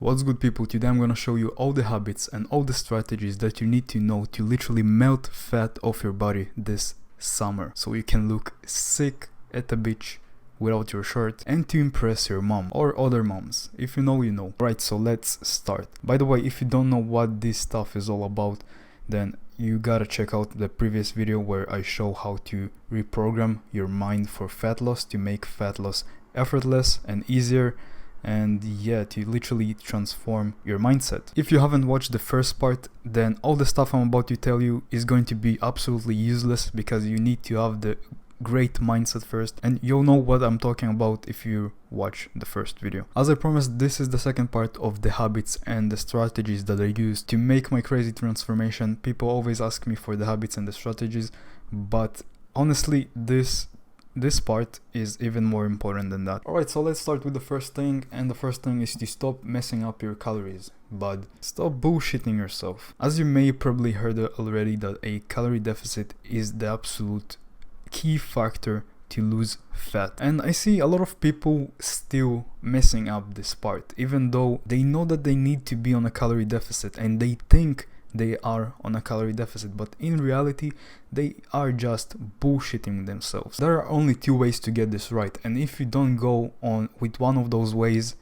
What's good, people? Today I'm gonna show you all the habits and all the strategies that you need to know to literally melt fat off your body this summer, so you can look sick at the beach without your shirt and to impress your mom or other moms. If you know, you know. Right, so let's start. By the way, if you don't know what this stuff is all about, then you gotta check out the previous video where I show how to reprogram your mind for fat loss, to make fat loss effortless and easier, and yeah, to literally transform your mindset. If you haven't watched the first part, then all the stuff I'm about to tell you is going to be absolutely useless, because you need to have the great mindset first, and you'll know what I'm talking about if you watch the first video. As I promised, this is the second part of the habits and the strategies that I use to make my crazy transformation. People always ask me for the habits and the strategies, but honestly this part is even more important than that. Alright, so let's start with the first thing, and the first thing is to stop messing up your calories. But stop bullshitting yourself. As you may probably heard already, that a calorie deficit is the absolute key factor to lose fat, and I see a lot of people still messing up this part, even though they know that they need to be on a calorie deficit and they think they are on a calorie deficit, but in reality they are just bullshitting themselves. There are only two ways to get this right, and if you don't go on with one of those ways,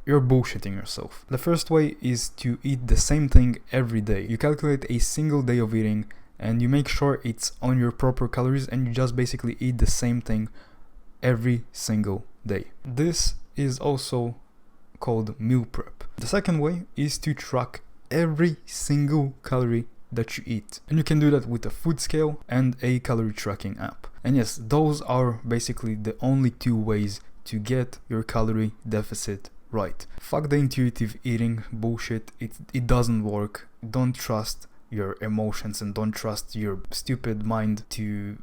you're bullshitting yourself. The first way is to eat the same thing every day. You calculate a single day of eating and you make sure it's on your proper calories, and you just basically eat the same thing every single day. This is also called meal prep. The second way is to track every single calorie that you eat, and you can do that with a food scale and a calorie tracking app. And yes, those are basically the only two ways to get your calorie deficit right. Fuck the intuitive eating bullshit. It doesn't work. Don't trust your emotions and don't trust your stupid mind to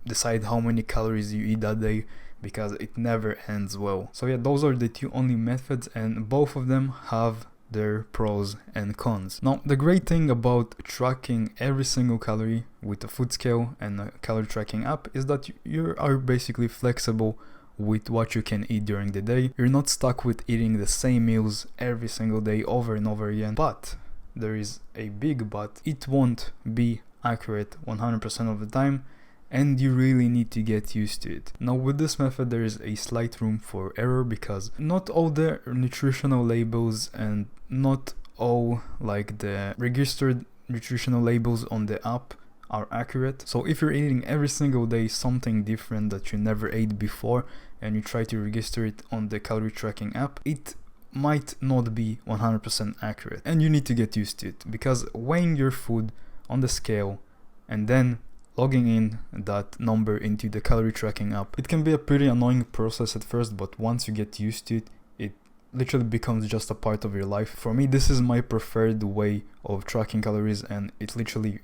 decide how many calories you eat that day, because it never ends well. So yeah, those are the two only methods, and both of them have their pros and cons. Now, the great thing about tracking every single calorie with a food scale and a calorie tracking app is that you are basically flexible with what you can eat during the day. You're not stuck with eating the same meals every single day over and over again. But there is a big but: it won't be accurate 100% of the time, and you really need to get used to it. Now, with this method there is a slight room for error, because not all the nutritional labels and not all like the registered nutritional labels on the app are accurate. So if you're eating every single day something different that you never ate before and you try to register it on the calorie tracking app, it might not be 100% accurate, and you need to get used to it, because weighing your food on the scale and then logging in that number into the calorie tracking app, it can be a pretty annoying process at first, but once you get used to it, it literally becomes just a part of your life. For me, this is my preferred way of tracking calories, and it literally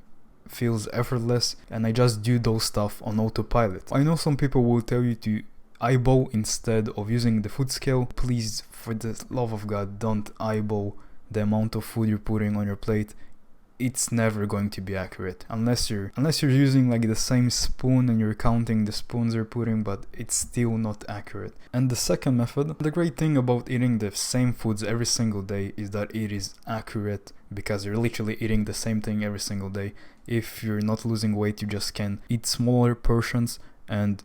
feels effortless, and I just do those stuff on autopilot. I know some people will tell you to eyeball instead of using the food scale. Please, for the love of God, don't eyeball the amount of food you're putting on your plate. It's never going to be accurate unless you're using like the same spoon and you're counting the spoons you're putting, but it's still not accurate. And the second method, the great thing about eating the same foods every single day is that it is accurate, because you're literally eating the same thing every single day. If you're not losing weight, you just can eat smaller portions, and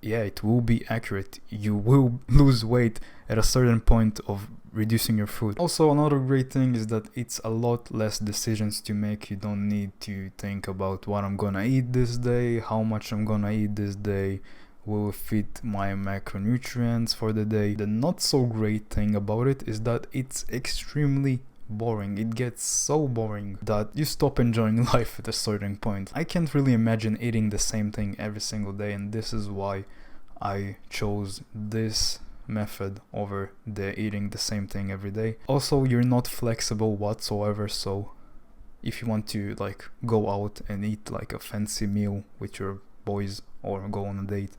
yeah, it will be accurate. You will lose weight at a certain point of reducing your food. Also, another great thing is that it's a lot less decisions to make. You don't need to think about what I'm gonna eat this day, how much I'm gonna eat this day, will fit my macronutrients for the day. The not so great thing about it is that it's extremely boring. It gets so boring that you stop enjoying life at a certain point. I can't really imagine eating the same thing every single day, and this is why I chose this method over the eating the same thing every day. Also, you're not flexible whatsoever, so if you want to like go out and eat like a fancy meal with your boys or go on a date,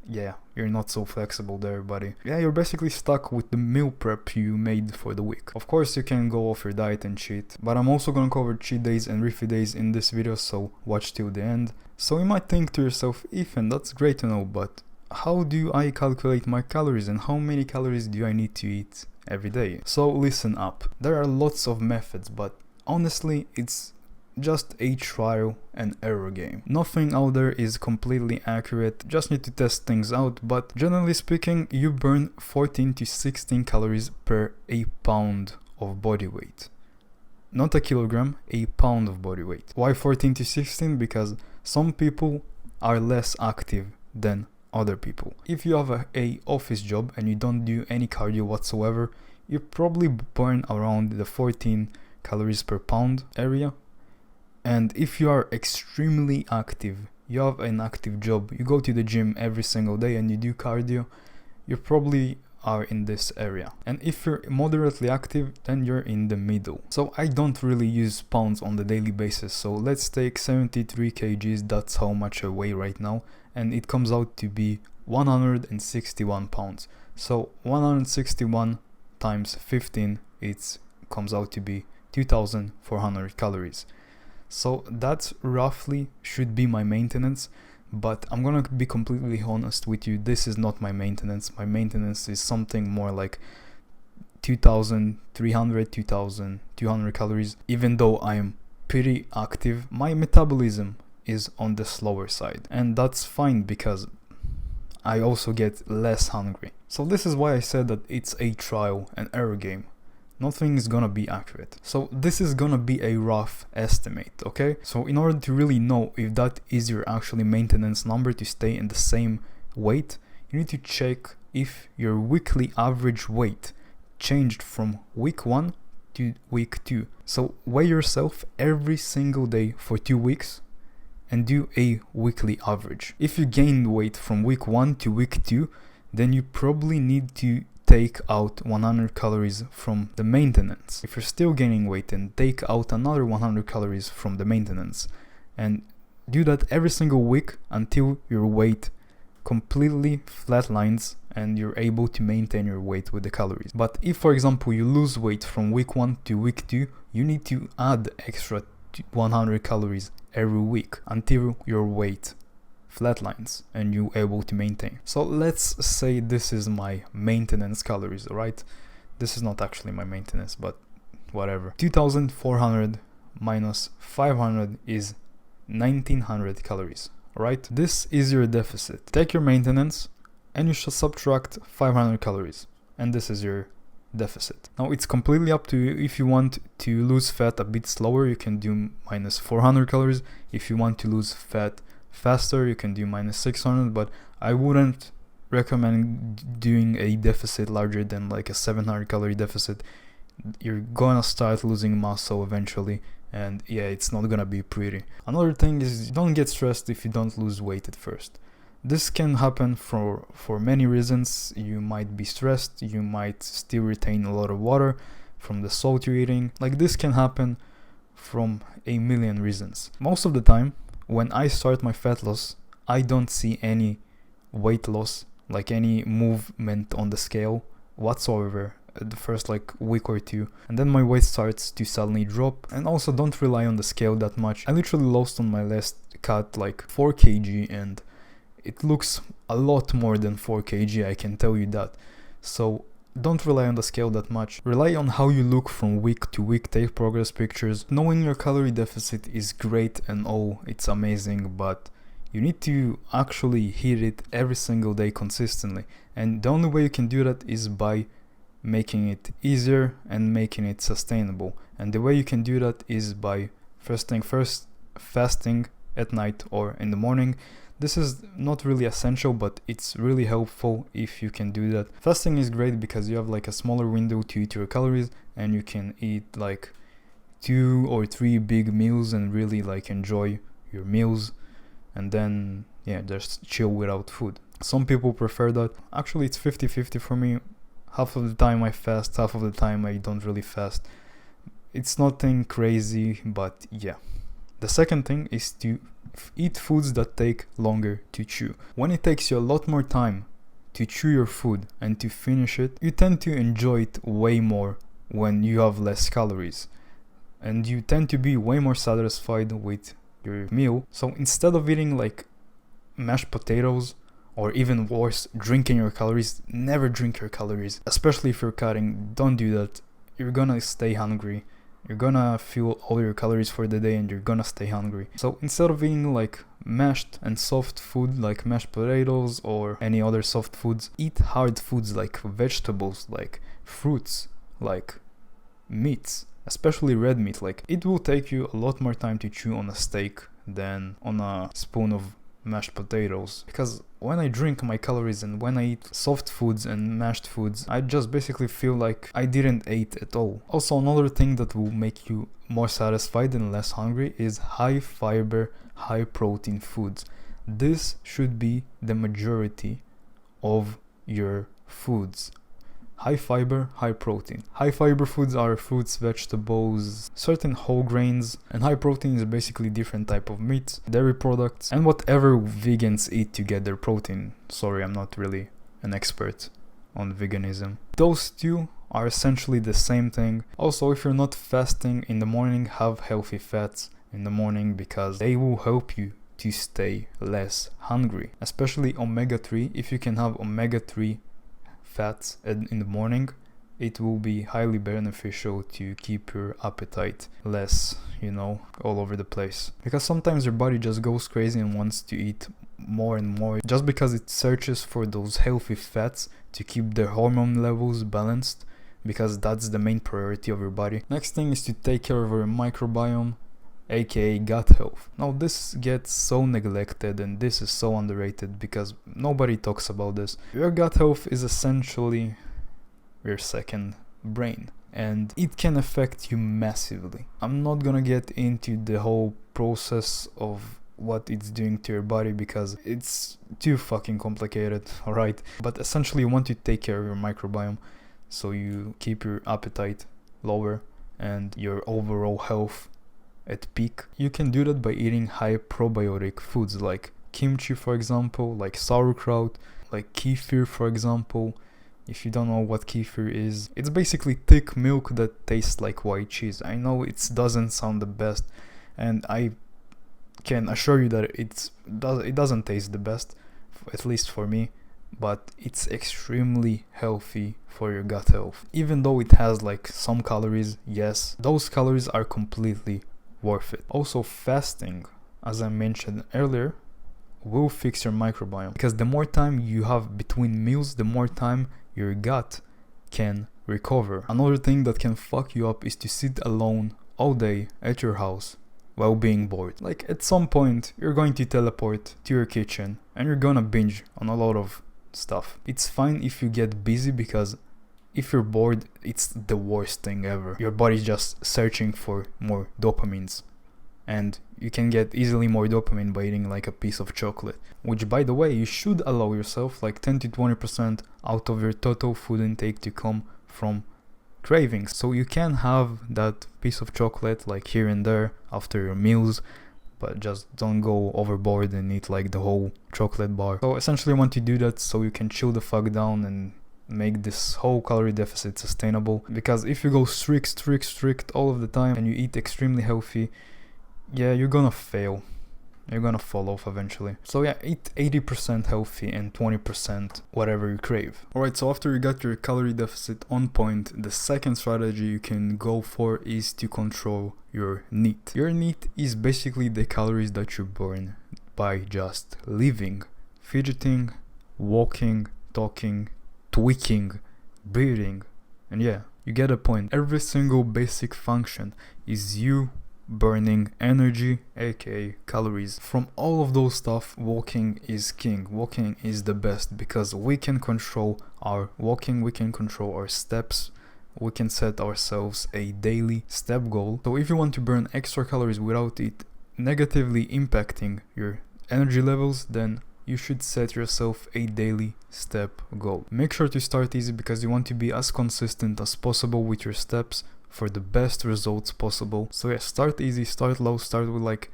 yeah, you're not so flexible there, buddy. Yeah, you're basically stuck with the meal prep you made for the week. Of course, you can go off your diet and cheat, but I'm also gonna cover cheat days and refeed days in this video, so watch till the end. So you might think to yourself, Ethan, that's great to know, but how do I calculate my calories, and how many calories do I need to eat every day. So listen up. There are lots of methods, but honestly, it's just a trial and error game. Nothing out there is completely accurate, just need to test things out, but generally speaking, you burn 14 to 16 calories per a pound of body weight. Not a kilogram, a pound of body weight. Why 14 to 16? Because some people are less active than other people. If you have a office job and you don't do any cardio whatsoever, you probably burn around the 14 calories per pound area. And if you are extremely active, you have an active job, you go to the gym every single day and you do cardio, you probably are in this area. And if you're moderately active, then you're in the middle. So I don't really use pounds on the daily basis, so let's take 73 kgs, that's how much I weigh right now, and it comes out to be 161 pounds. So 161 times 15, it comes out to be 2,400 calories. So that's roughly should be my maintenance, but I'm gonna be completely honest with you, this is not my maintenance. My maintenance is something more like 2,300, 2,200 calories. Even though I am pretty active, my metabolism is on the slower side, and that's fine because I also get less hungry. So this is why I said that it's a trial and error game. Nothing is gonna be accurate. So this is gonna be a rough estimate, okay? So in order to really know if that is your actually maintenance number to stay in the same weight, you need to check if your weekly average weight changed from week 1 to week 2. So weigh yourself every single day for 2 weeks and do a weekly average. If you gained weight from week 1 to week 2, then you probably need to take out 100 calories from the maintenance. If you're still gaining weight, then take out another 100 calories from the maintenance, and do that every single week until your weight completely flatlines and you're able to maintain your weight with the calories. But if, for example, you lose weight from week 1 to week 2, you need to add extra 100 calories every week until your weight flatlines and you're able to maintain. So let's say this is my maintenance calories, alright? This is not actually my maintenance, but whatever. 2,400 minus 500 is 1,900 calories, alright? This is your deficit. Take your maintenance and you should subtract 500 calories, and this is your deficit. Now it's completely up to you. If you want to lose fat a bit slower, you can do minus 400 calories. If you want to lose fat faster, you can do minus 600, but I wouldn't recommend doing a deficit larger than like a 700 calorie deficit. You're gonna start losing muscle eventually, and yeah, it's not gonna be pretty. Another thing is, don't get stressed if you don't lose weight at first. This can happen for many reasons. You might be stressed, you might still retain a lot of water from the salt you're eating. Like, this can happen from a million reasons. Most of the time, when I start my fat loss, I don't see any weight loss, like any movement on the scale whatsoever the first like week or two, and then my weight starts to suddenly drop. And also, don't rely on the scale that much. I literally lost on my last cut like 4 kg, and it looks a lot more than 4 kg, I can tell you that. So don't rely on the scale that much. Rely on how you look from week to week. Take progress pictures. Knowing your calorie deficit is great and all, it's amazing, but you need to actually hit it every single day consistently. And the only way you can do that is by making it easier and making it sustainable. And the way you can do that is by first thing first, fasting at night or in the morning. This is not really essential, but it's really helpful if you can do that. Fasting is great because you have like a smaller window to eat your calories, and you can eat like 2 or 3 big meals and really like enjoy your meals, and then yeah, just chill without food. Some people prefer that. Actually, it's 50-50 for me. Half of the time I fast, half of the time I don't really fast. It's nothing crazy, but yeah. The second thing is to eat foods that take longer to chew. When it takes you a lot more time to chew your food and to finish it, you tend to enjoy it way more when you have less calories, and you tend to be way more satisfied with your meal. So instead of eating like mashed potatoes or even worse, drinking your calories. Never drink your calories, especially if you're cutting. Don't do that. You're gonna stay hungry. You're gonna fuel all your calories for the day and you're gonna stay hungry. So instead of eating like mashed and soft food like mashed potatoes or any other soft foods, eat hard foods like vegetables, like fruits, like meats, especially red meat. Like, it will take you a lot more time to chew on a steak than on a spoon of mashed potatoes, because when I drink my calories and when I eat soft foods and mashed foods, I just basically feel like I didn't eat at all. Also, another thing that will make you more satisfied and less hungry is high fiber, high protein foods. This should be the majority of your foods. High fiber, high protein. High fiber foods are fruits, vegetables, certain whole grains, and high protein is basically different type of meats, dairy products, and whatever vegans eat to get their protein. Sorry, I'm not really an expert on veganism. Those two are essentially the same thing. Also, if you're not fasting in the morning, have healthy fats in the morning because they will help you to stay less hungry. Especially omega-3. If you can have omega-3 fats in the morning, it will be highly beneficial to keep your appetite less, all over the place. Because sometimes your body just goes crazy and wants to eat more and more just because it searches for those healthy fats to keep the hormone levels balanced, because that's the main priority of your body. Next thing is to take care of your microbiome, aka gut health. Now this gets so neglected and this is so underrated because nobody talks about this. Your gut health is essentially your second brain and it can affect you massively. I'm not gonna get into the whole process of what it's doing to your body because it's too fucking complicated, alright? But essentially you want to take care of your microbiome so you keep your appetite lower and your overall health at peak. You can do that by eating high probiotic foods like kimchi, for example, like sauerkraut, like kefir, for example. If you don't know what kefir is, it's basically thick milk that tastes like white cheese. I know it doesn't sound the best, and I can assure you that it doesn't taste the best, at least for me, but it's extremely healthy for your gut health. Even though it has like some calories, yes, those calories are completely worth it. Also, fasting, as I mentioned earlier, will fix your microbiome because the more time you have between meals, the more time your gut can recover. Another thing that can fuck you up is to sit alone all day at your house while being bored. Like, at some point you're going to teleport to your kitchen and you're gonna binge on a lot of stuff. It's fine if you get busy because if you're bored, it's the worst thing ever. Your body's just searching for more dopamines. And you can get easily more dopamine by eating like a piece of chocolate. Which, by the way, you should allow yourself like 10 to 20% out of your total food intake to come from cravings. So you can have that piece of chocolate like here and there after your meals, but just don't go overboard and eat like the whole chocolate bar. So essentially I want to do that so you can chill the fuck down and make this whole calorie deficit sustainable. Because if you go strict all of the time and you eat extremely healthy, yeah, you're gonna fail. You're gonna fall off eventually. So yeah, eat 80% healthy and 20% whatever you crave. Alright, so after you got your calorie deficit on point, the second strategy you can go for is to control your NEAT. Your NEAT is basically the calories that you burn by just living, fidgeting, walking, talking, tweaking, breathing, and yeah, you get a point. Every single basic function is you burning energy, aka calories. From all of those stuff, walking is king. Walking is the best because we can control our walking, we can control our steps, we can set ourselves a daily step goal. So if you want to burn extra calories without it negatively impacting your energy levels, then you should set yourself a daily step goal. Make sure to start easy because you want to be as consistent as possible with your steps for the best results possible. So yeah, start easy, start low, start with like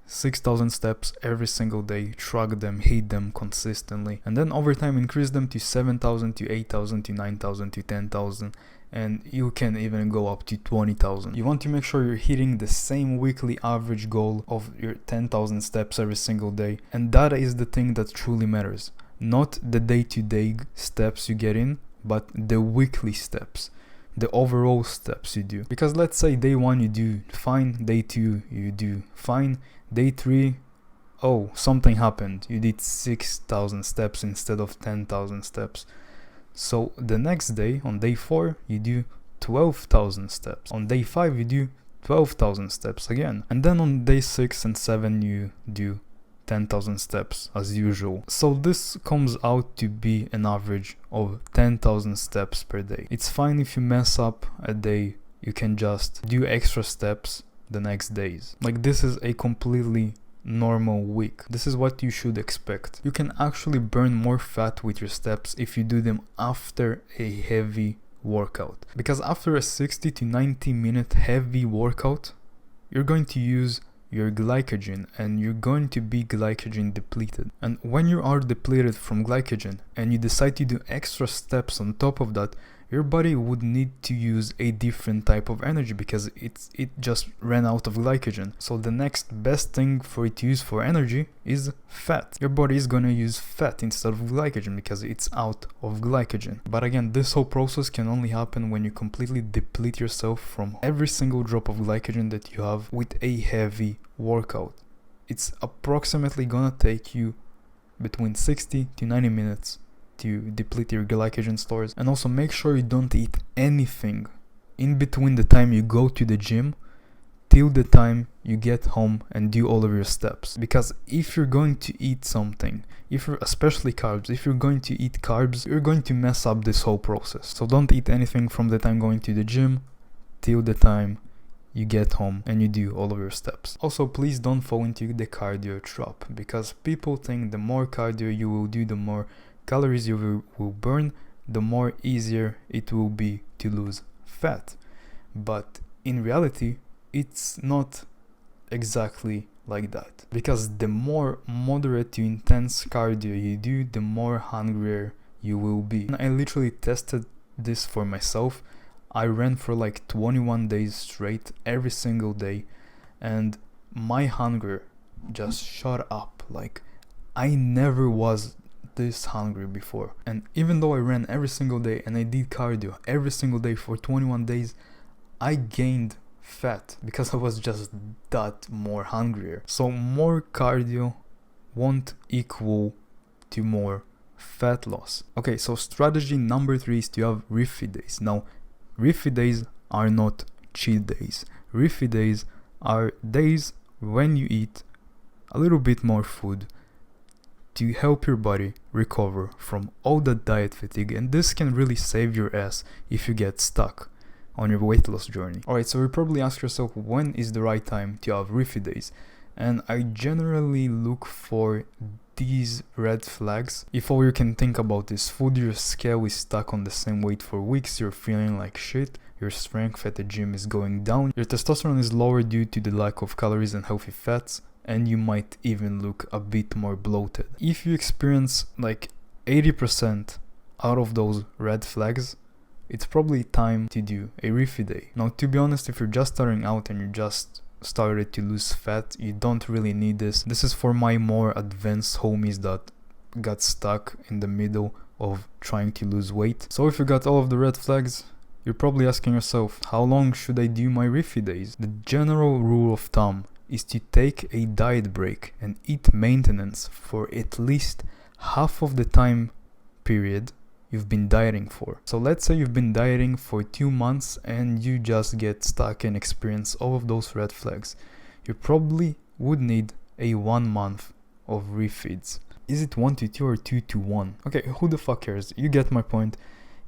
6,000 steps every single day, track them, hit them consistently, and then over time increase them to 7,000, to 8,000, to 9,000, to 10,000, and you can even go up to 20,000. You want to make sure you're hitting the same weekly average goal of your 10,000 steps every single day, and that is the thing that truly matters. not the day-to-day steps you get in, but the weekly steps, the overall steps you do. Because let's say day 1 you do fine, day 2 you do fine, day 3, oh, something happened, you did 6,000 steps instead of 10,000 steps. So the next day, on day 4, you do 12,000 steps. On day 5 you do 12,000 steps again. And then on day 6 and 7 you do 10,000 steps as usual. So this comes out to be an average of 10,000 steps per day. It's fine if you mess up a day, you can just do extra steps the next days. Like, this is a completely normal week. This is what you should expect. You can actually burn more fat with your steps if you do them after a heavy workout. Because after a 60 to 90 minute heavy workout, you're going to use your glycogen and you're going to be glycogen depleted. And when you are depleted from glycogen and you decide to do extra steps on top of that, your body would need to use a different type of energy because it just ran out of glycogen. So the next best thing for it to use for energy is fat. Your body is gonna use fat instead of glycogen because it's out of glycogen. But again, this whole process can only happen when you completely deplete yourself from every single drop of glycogen that you have with a heavy workout. It's approximately gonna take you between 60 to 90 minutes to deplete your glycogen stores. And also make sure you don't eat anything in between the time you go to the gym till the time you get home and do all of your steps. Because if you're going to eat something, especially carbs, if you're going to eat carbs, you're going to mess up this whole process. So don't eat anything from the time going to the gym till the time you get home and you do all of your steps. Also, please don't fall into the cardio trap, because people think the more cardio you will do, the more calories you will burn, the more easier it will be to lose fat. But in reality, it's not exactly like that, because the more moderate to intense cardio you do, the more hungrier you will be. And I literally tested this for myself. I ran for like 21 days straight every single day, and my hunger just shot up. Like, I never was this hungry before. And even though I ran every single day and I did cardio every single day for 21 days, I gained fat because I was just that more hungrier. So more cardio won't equal to more fat loss. Okay, so strategy number 3 is to have refeed days. Now, refeed days are not cheat days. Refeed days are days when you eat a little bit more food to help your body recover from all that diet fatigue, and this can really save your ass if you get stuck on your weight loss journey. Alright, so you probably ask yourself, when is the right time to have refeed days? And I generally look for these red flags. If all you can think about is food, your scale is stuck on the same weight for weeks, you're feeling like shit, your strength at the gym is going down, your testosterone is lower due to the lack of calories and healthy fats, and you might even look a bit more bloated. If you experience like 80% out of those red flags, it's probably time to do a refeed day. Now, to be honest, if you're just starting out and you just started to lose fat, you don't really need this. This is for my more advanced homies that got stuck in the middle of trying to lose weight. So if you got all of the red flags, you're probably asking yourself, how long should I do my refeed days? The general rule of thumb is to take a diet break and eat maintenance for at least half of the time period you've been dieting for. So let's say you've been dieting for 2 months and you just get stuck and experience all of those red flags. You probably would need a 1 month of refeeds. Is it 1 to 2 or 2 to 1? Okay, who the fuck cares? You get my point.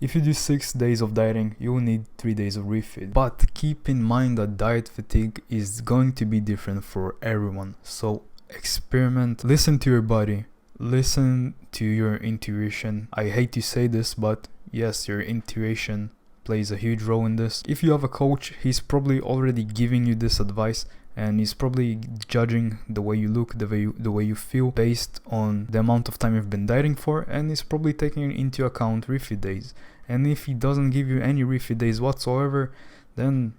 If you do 6 days of dieting, you will need 3 days of refeed. But keep in mind that diet fatigue is going to be different for everyone. So experiment, listen to your body, listen to your intuition. I hate to say this, but yes, your intuition plays a huge role in this. If you have a coach, he's probably already giving you this advice, and he's probably judging the way you look, the way you feel based on the amount of time you've been dieting for, and he's probably taking into account refeed days. And if he doesn't give you any refeed days whatsoever, then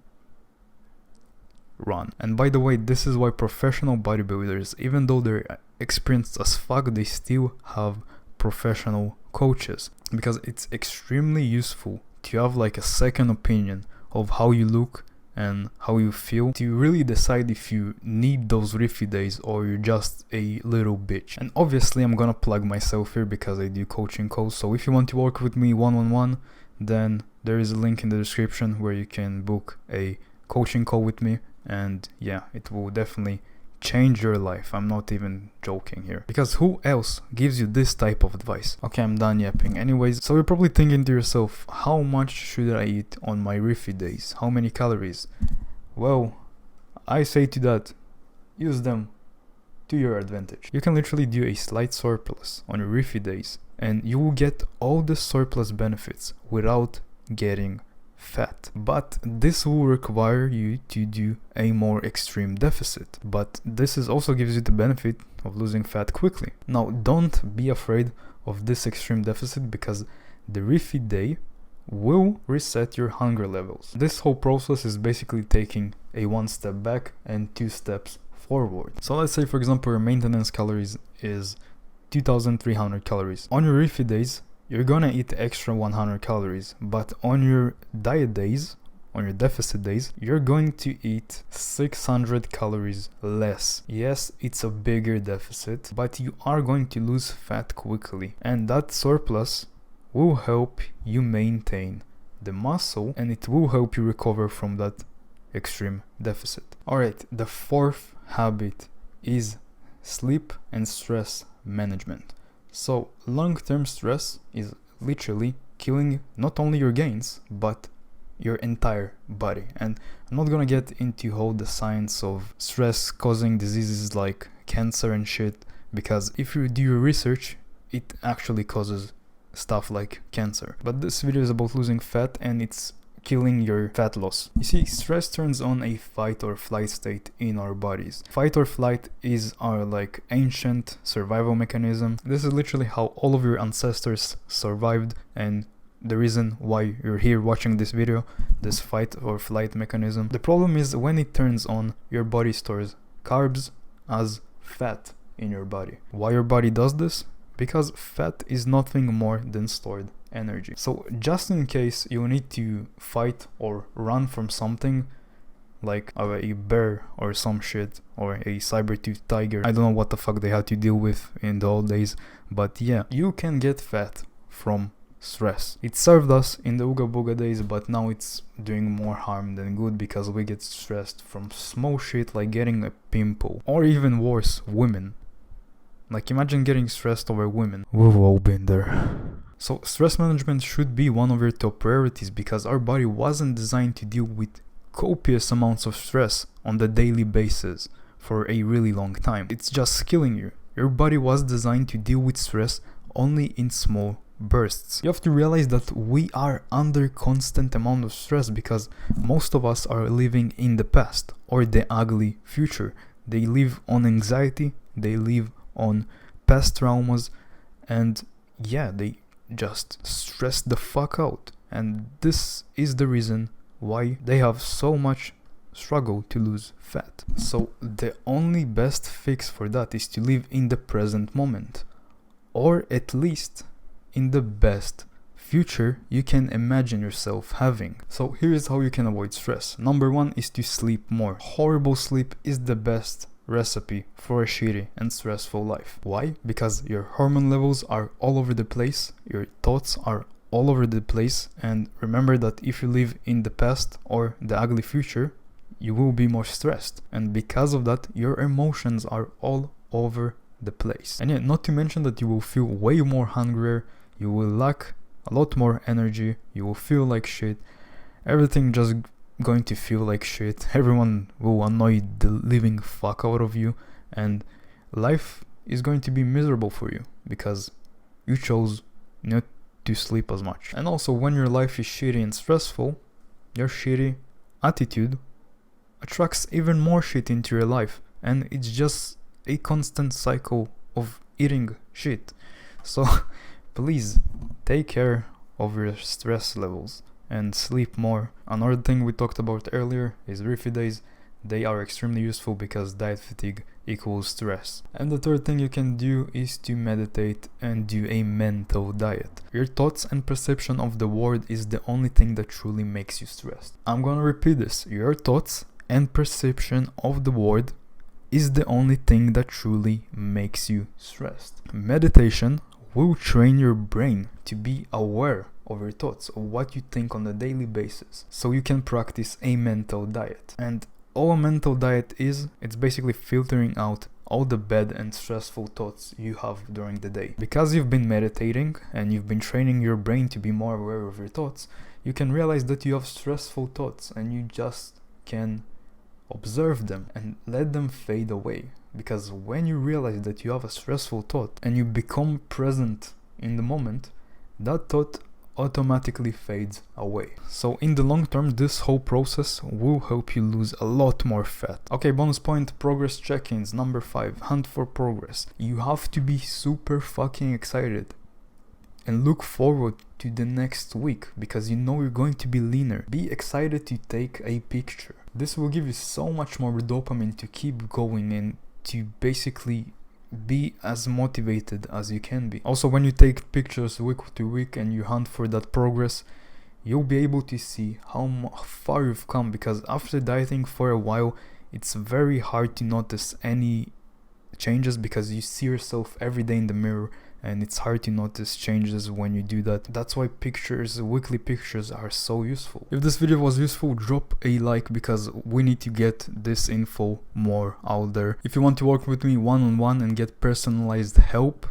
run. And by the way, this is why professional bodybuilders, even though they're experienced as fuck, they still have professional coaches, because it's extremely useful to have like a second opinion of how you look and how you feel, to really decide if you need those riffy days or you're just a little bitch. And obviously I'm gonna plug myself here because I do coaching calls, so if you want to work with me one-on-one, then there is a link in the description where you can book a coaching call with me, and yeah, it will definitely change your life. I'm not even joking here, because who else gives you this type of advice? Okay, I'm done yapping. Anyways, so you're probably thinking to yourself, how much should I eat on my riffy days? How many calories? Well, I say to that, use them to your advantage. You can literally do a slight surplus on your riffy days, and you will get all the surplus benefits without getting fat. But this will require you to do a more extreme deficit, but this also gives you the benefit of losing fat quickly. Now, don't be afraid of this extreme deficit, because the riffy day will reset your hunger levels. This whole process is basically taking a 1 step back and 2 steps forward. So let's say, for example, your maintenance calories is 2300 calories. On your riffy days, you're gonna eat extra 100 calories, but on your diet days, on your deficit days, you're going to eat 600 calories less. Yes, it's a bigger deficit, but you are going to lose fat quickly, and that surplus will help you maintain the muscle, and it will help you recover from that extreme deficit. Alright, the fourth habit is sleep and stress management. So long-term stress is literally killing not only your gains, but your entire body. And I'm not gonna get into all the science of stress causing diseases like cancer and shit, because if you do your research, it actually causes stuff like cancer. But this video is about losing fat, and it's killing your fat loss. You see, stress turns on a fight or flight state in our bodies. Fight or flight is our like ancient survival mechanism. This is literally how all of your ancestors survived, and the reason why you're here watching this video, this fight or flight mechanism. The problem is when it turns on, your body stores carbs as fat in your body. Why your body does this? Because fat is nothing more than stored energy. So just in case you need to fight or run from something, like a bear or some shit, or a saber-toothed tiger, I don't know what the fuck they had to deal with in the old days, but yeah, you can get fat from stress. It served us in the Ooga Booga days, but now it's doing more harm than good, because we get stressed from small shit like getting a pimple, or even worse, women. Like, imagine getting stressed over women. We've all been there. So stress management should be one of your top priorities, because our body wasn't designed to deal with copious amounts of stress on the daily basis for a really long time. It's just killing you. Your body was designed to deal with stress only in small bursts. You have to realize that we are under constant amount of stress because most of us are living in the past or the ugly future. They live on anxiety, they live on past traumas, and yeah, they just stress the fuck out. And this is the reason why they have so much struggle to lose fat. So the only best fix for that is to live in the present moment, or at least in the best future you can imagine yourself having. So here's how you can avoid stress. Number one is to sleep more. Horrible sleep is the best recipe for a shitty and stressful life. Why? Because your hormone levels are all over the place, your thoughts are all over the place, and remember that if you live in the past or the ugly future, you will be more stressed, and because of that your emotions are all over the place. And yeah, not to mention that you will feel way more hungrier, you will lack a lot more energy, you will feel like shit, everything just going to feel like shit, everyone will annoy the living fuck out of you, and life is going to be miserable for you because you chose not to sleep as much. And also, when your life is shitty and stressful, your shitty attitude attracts even more shit into your life, and it's just a constant cycle of eating shit. So please take care of your stress levels and sleep more. Another thing we talked about earlier is riffy days. they are extremely useful because diet fatigue equals stress. And the third thing you can do is to meditate and do a mental diet. Your thoughts and perception of the world is the only thing that truly makes you stressed. I'm gonna repeat this. Your thoughts and perception of the world is the only thing that truly makes you stressed. Meditation will train your brain to be aware of your thoughts, of what you think on a daily basis, so you can practice a mental diet. And all a mental diet is, it's basically filtering out all the bad and stressful thoughts you have during the day. Because you've been meditating and you've been training your brain to be more aware of your thoughts, you can realize that you have stressful thoughts and you just can observe them and let them fade away. Because when you realize that you have a stressful thought and you become present in the moment, that thought automatically fades away. So in the long term, this whole process will help you lose a lot more fat. Okay, bonus point, progress check-ins. Number 5, hunt for progress. You have to be super fucking excited and look forward to the next week because you know you're going to be leaner. Be excited to take a picture. This will give you so much more dopamine to keep going and to basically be as motivated as you can be. Also, when you take pictures week to week and you hunt for that progress, you'll be able to see how far you've come, because after dieting for a while, it's very hard to notice any changes because you see yourself every day in the mirror and it's hard to notice changes when you do that. That's why pictures, weekly pictures, are so useful. If this video was useful, drop a like because we need to get this info more out there. If you want to work with me one-on-one and get personalized help,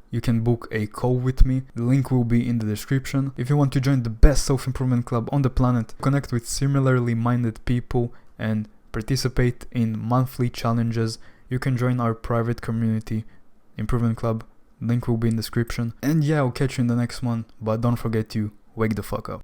you can book a call with me. The link will be in the description. If you want to join the best self-improvement club on the planet, connect with similarly minded people and participate in monthly challenges, you can join our private community improvement club. Link will be in the description. And yeah, I'll catch you in the next one, but don't forget to wake the fuck up.